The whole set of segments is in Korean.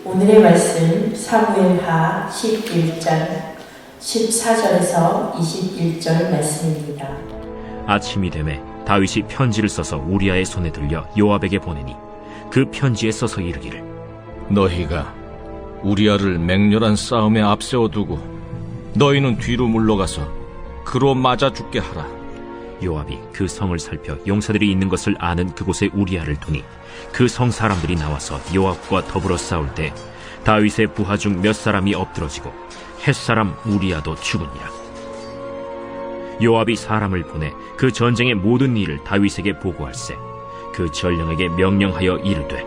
오늘의 말씀 사무엘하 11장 14절에서 21절 말씀입니다. 아침이 되매 다윗이 편지를 써서 우리아의 손에 들려 요압에게 보내니 그 편지에 써서 이르기를 너희가 우리아를 맹렬한 싸움에 앞세워두고 너희는 뒤로 물러가서 그로 맞아 죽게 하라. 요압이 그 성을 살펴 용사들이 있는 것을 아는 그곳에 우리아를 두니 그 성 사람들이 나와서 요압과 더불어 싸울 때 다윗의 부하 중 몇 사람이 엎드러지고 헷사람 우리아도 죽으니라. 요압이 사람을 보내 그 전쟁의 모든 일을 다윗에게 보고할세 그 전령에게 명령하여 이르되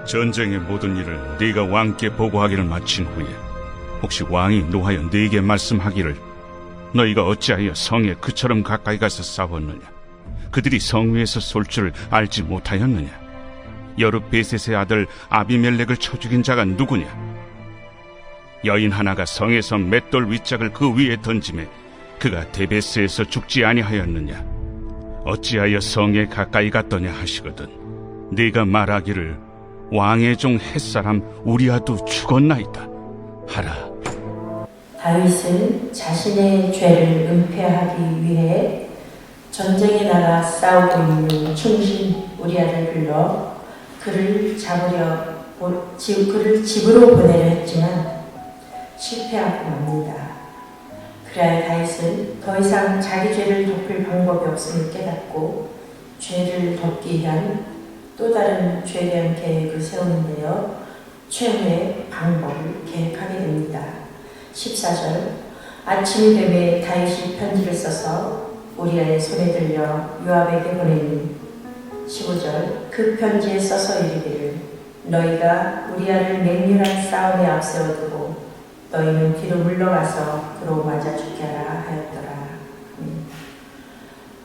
전쟁의 모든 일을 네가 왕께 보고하기를 마친 후에 혹시 왕이 노하여 네게 말씀하기를 너희가 어찌하여 성에 그처럼 가까이 가서 싸웠느냐? 그들이 성 위에서 쏠 줄을 알지 못하였느냐? 여룻베셋의 아들 아비멜렉을 쳐 죽인 자가 누구냐? 여인 하나가 성에서 맷돌 윗짝을 그 위에 던지매 그가 데베스에서 죽지 아니하였느냐? 어찌하여 성에 가까이 갔더냐 하시거든 네가 말하기를 왕의 종 햇사람 우리아도 죽었나이다 하라. 다윗은 자신의 죄를 은폐하기 위해 전쟁에 나가 싸우고 있는 충신 우리아를 불러 그를 집으로 보내려 했지만 실패하고 맙니다. 그래야 다윗은 더 이상 자기 죄를 덮을 방법이 없음을 깨닫고 죄를 덮기 위한 또 다른 죄에 대한 계획을 세우는데요. 최후의 방법을 계획하게 됩니다. 14절 아침이 되매 다윗이 편지를 써서 우리아의 손에 들려 요압에게 보내니 15절 그 편지에 써서 이르기를 너희가 우리아를 맹렬한 싸움에 앞세워두고 너희는 뒤로 물러가서 그로 맞아 죽게 하라 하였더라.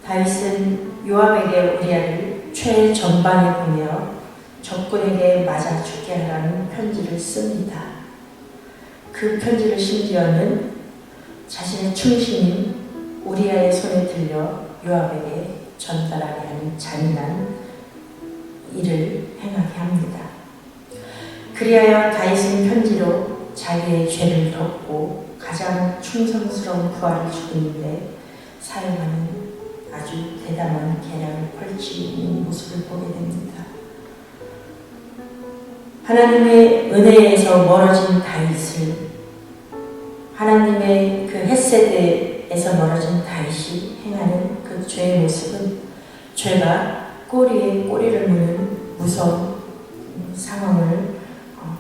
다윗은 요압에게 우리아를 최전방에 보내어 적군에게 맞아 죽게 하라는 편지를 씁니다. 그 편지를 심지어는 자신의 충신인 우리아의 손에 들려 요압에게 전달하게 하는 잔인한 일을 행하게 합니다. 그리하여 다윗은 편지로 자기의 죄를 덮고 가장 충성스러운 부하를 죽이는데 사용하는 아주 대담한 계략을 펼치는 모습을 보게 됩니다. 하나님의 은혜에서 멀어진 다윗을 하나님의 그 헷세대에서 멀어진 다윗이 행하는 그 죄의 모습은 죄가 꼬리에 꼬리를 무는 무서운 상황을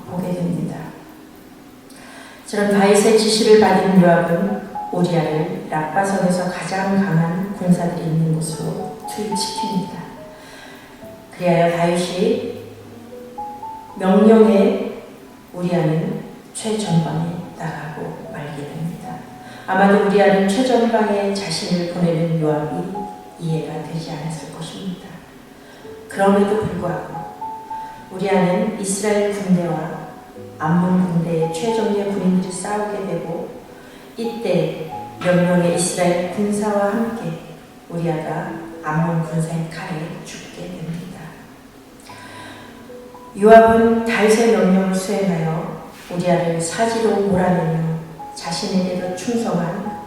보게 됩니다. 저런 다윗의 지시를 받은 요압은 우리아를 라빠성에서 가장 강한 군사들이 있는 곳으로 투입시킵니다. 그리하여 다윗이 명령에 우리아는 최전방에 나가고 말게 됩니다. 아마도 우리아는 최전방에 자신을 보내는 요압이 이해가 되지 않았을 것입니다. 그럼에도 불구하고 우리아는 이스라엘 군대와 암몬 군대의 최정예 군인들이 싸우게 되고 이때 몇 명의 이스라엘 군사와 함께 우리아가 암몬 군사의 칼에 죽게 됩니다. 요압은 다윗의 명령을 수행하여 우리아를 사지로 몰아내며 자신에게도 충성한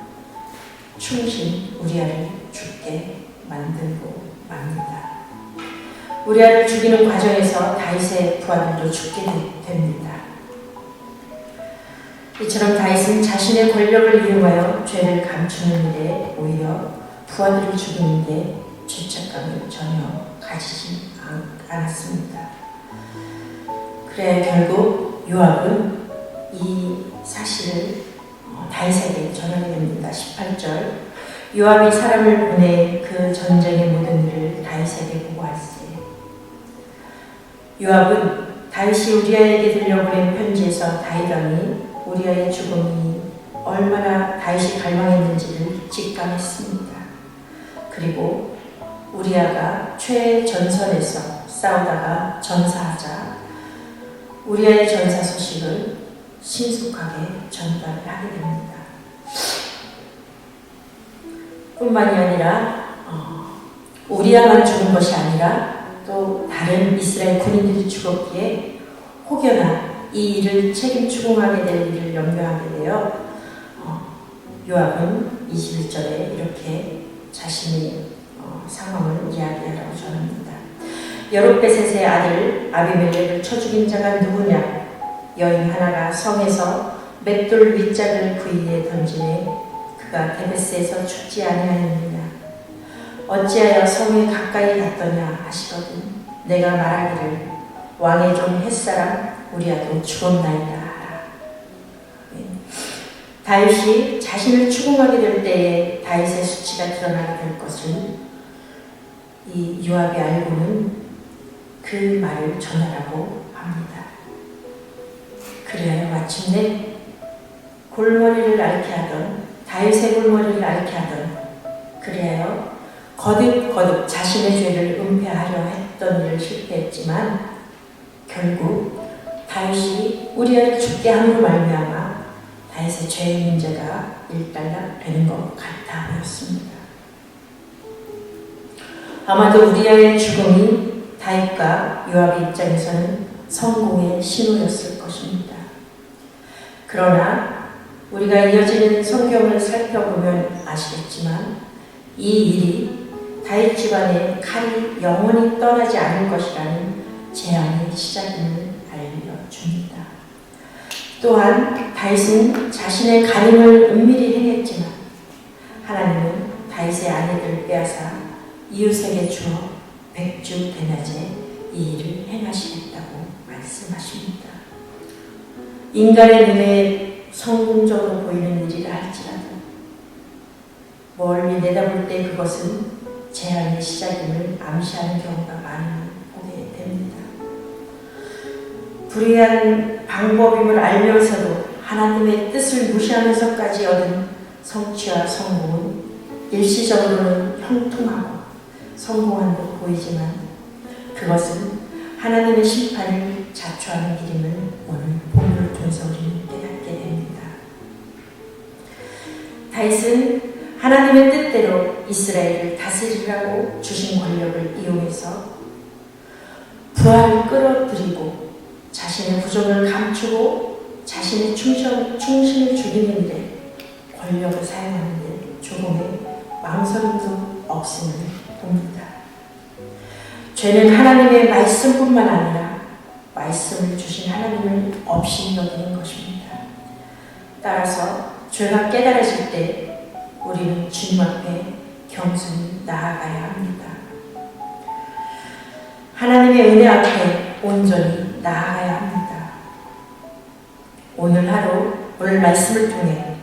충신 우리아를 죽게 만들고 맙니다. 우리아를 죽이는 과정에서 다윗의 부하들도 죽게 됩니다. 이처럼 다윗은 자신의 권력을 이용하여 죄를 감추는 일에 오히려 부하들을 죽이는 데 죄책감을 전혀 가지지 않았습니다. 그래 결국 요압은 이 사실을 다윗에게 전하게 됩니다. 18절 요압이 사람을 보내 그 전쟁의 모든 일을 다윗에게 보고할세. 요압은 다윗이 우리아에게 들려보낸 편지에서 다윗 왕이 우리아의 죽음이 얼마나 다윗이 갈망했는지를 직감했습니다. 그리고 우리아가 최전선에서 싸우다가 전사하자 우리아의 전사 소식을 신속하게 전달을 하게 됩니다. 뿐만이 아니라 우리아만 죽은 것이 아니라 또 다른 이스라엘 군인들이 죽었기에 혹여나 이 일을 책임 추궁하게 될 일을 염려하게 되어 요압은 21절에 이렇게 자신의 상황을 이야기하라고 전합니다. 여룹베셋의 아들 아비멜렉을 쳐 죽인 자가 누구냐? 여인 하나가 성에서 맷돌 윗짝을 그 위에 던지매 그가 데베스에서 죽지 아니하였느냐? 어찌하여 성에 가까이 갔더냐 하시거든 내가 말하기를 왕의 종 햇사람 우리아도 죽었나이다 하라. 다윗이 자신을 추궁하게 될 때에 다윗의 수치가 드러나게 될 것을 이 요압이 알고는 그 말을 전하라고 합니다. 그리하여 마침내 골머리를 앓게 하던 다윗의 골머리를 앓게 하던 그리하여 거듭 자신의 죄를 은폐하려 했던 일을 실패했지만 결국 다윗이 우리아를 죽게 함으로 말미암아 다윗의 죄의 문제가 일단락 되는 것 같아 보였습니다. 아마도 우리아의 죽음이 다윗과 요압의 입장에서는 성공의 신호였을 것입니다. 그러나 우리가 이어지는 성경을 살펴보면 아시겠지만 이 일이 다윗 집안의 칼이 영원히 떠나지 않을 것이라는 재앙의 시작임을 알려줍니다. 또한 다윗은 자신의 간음을 은밀히 행했지만 하나님은 다윗의 아내들을 빼앗아 이웃에게 주어 백주 대낮에 이 일을 행하시겠다고 말씀하십니다. 인간의 눈에 성공적으로 보이는 일이라 할지라도 멀리 내다볼 때 그것은 재앙의 시작임을 암시하는 경우가 많이 보게 됩니다. 불의한 방법임을 알면서도 하나님의 뜻을 무시하면서까지 얻은 성취와 성공은 일시적으로는 형통하고 성공한 듯 보이지만 그것은 하나님의 심판을 자초하는 길임을 오늘 본문을 통해서 우리는 깨닫게 됩니다. 다윗은 하나님의 뜻대로 이스라엘을 다스리라고 주신 권력을 이용해서 부하를 끌어들이고 자신의 부족을 감추고 자신의 충신을 죽이는 일에 권력을 사용하는 데 조금의 망설임도 없음을 봅니다. 죄는 하나님의 말씀뿐만 아니라 말씀을 주신 하나님을 없이 여기는 것입니다. 따라서 죄가 깨달아질 때 우리는 주님 앞에 겸손히 나아가야 합니다. 하나님의 은혜 앞에 온전히 나아가야 합니다. 오늘 하루 오늘 말씀을 통해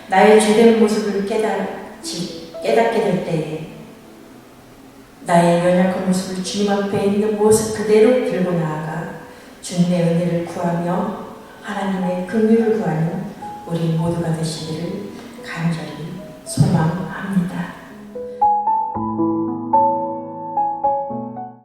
나의 죄된 모습을 깨닫게 될 때에 나의 연약한 모습을 주님 앞에 있는 모습 그대로 들고 나아가 주님의 은혜를 구하며 하나님의 긍휼을 구하는 우리 모두가 되시기를 간절히 소망합니다.